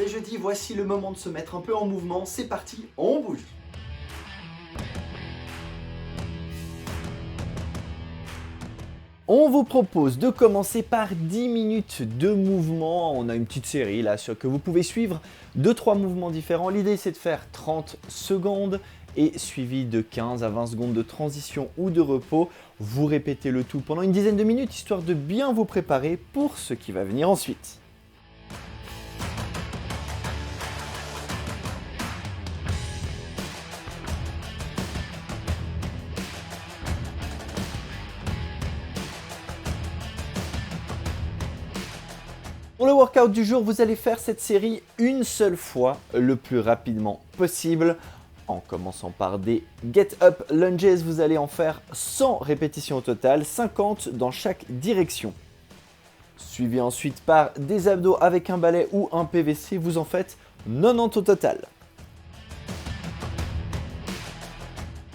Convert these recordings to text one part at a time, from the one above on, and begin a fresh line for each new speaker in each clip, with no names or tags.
C'est jeudi, voici le moment de se mettre un peu en mouvement. C'est parti, on bouge. On vous propose de commencer par 10 minutes de mouvement. On a une petite série là que vous pouvez suivre de 3 mouvements différents. L'idée c'est de faire 30 secondes et suivi de 15 à 20 secondes de transition ou de repos. Vous répétez le tout pendant une dizaine de minutes histoire de bien vous préparer pour ce qui va venir ensuite. Pour le workout du jour, vous allez faire cette série une seule fois, le plus rapidement possible. En commençant par des Get Up Lunges, vous allez en faire 100 répétitions au total, 50 dans chaque direction. Suivi ensuite par des abdos avec un balai ou un PVC, vous en faites 90 au total.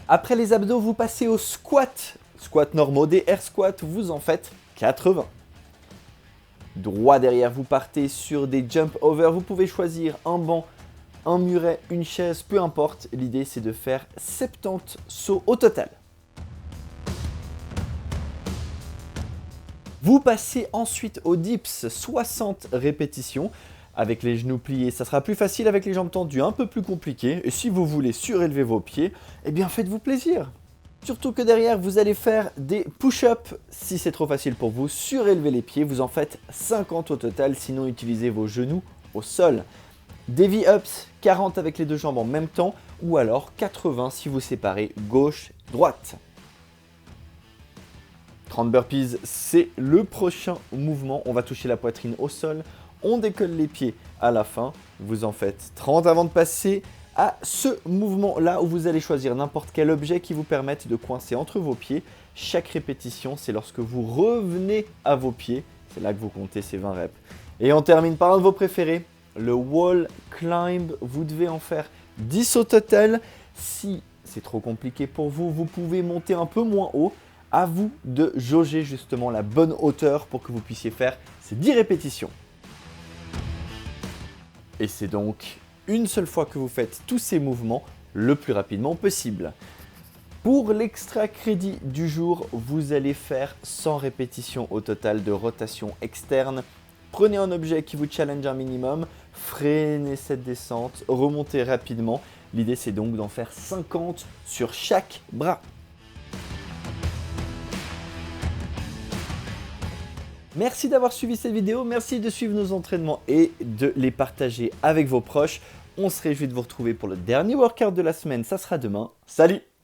Après les abdos, vous passez aux squats normaux, des air squats, vous en faites 80. Droit derrière, vous partez sur des jump over. Vous pouvez choisir un banc, un muret, une chaise, peu importe. L'idée, c'est de faire 70 sauts au total. Vous passez ensuite aux dips, 60 répétitions. Avec les genoux pliés, ça sera plus facile. Avec les jambes tendues, un peu plus compliqué. Et si vous voulez surélever vos pieds, eh bien faites-vous plaisir. Surtout que derrière, vous allez faire des push-ups. Si c'est trop facile pour vous, surélevez les pieds. Vous en faites 50 au total, sinon utilisez vos genoux au sol. Des V-ups, 40 avec les deux jambes en même temps, ou alors 80 si vous séparez gauche-droite. 30 burpees, c'est le prochain mouvement. On va toucher la poitrine au sol. On décolle les pieds à la fin. Vous en faites 30 avant de passer à ce mouvement-là où vous allez choisir n'importe quel objet qui vous permette de coincer entre vos pieds. Chaque répétition, c'est lorsque vous revenez à vos pieds. C'est là que vous comptez ces 20 reps. Et on termine par un de vos préférés, le wall climb. Vous devez en faire 10 au total. Si c'est trop compliqué pour vous, vous pouvez monter un peu moins haut. À vous de jauger justement la bonne hauteur pour que vous puissiez faire ces 10 répétitions. Et c'est donc une seule fois que vous faites tous ces mouvements le plus rapidement possible. Pour l'extra crédit du jour, vous allez faire 100 répétitions au total de rotation externe. Prenez un objet qui vous challenge un minimum, freinez cette descente, remontez rapidement. L'idée c'est donc d'en faire 50 sur chaque bras. Merci d'avoir suivi cette vidéo, merci de suivre nos entraînements et de les partager avec vos proches. On se réjouit de vous retrouver pour le dernier workout de la semaine, ça sera demain. Salut!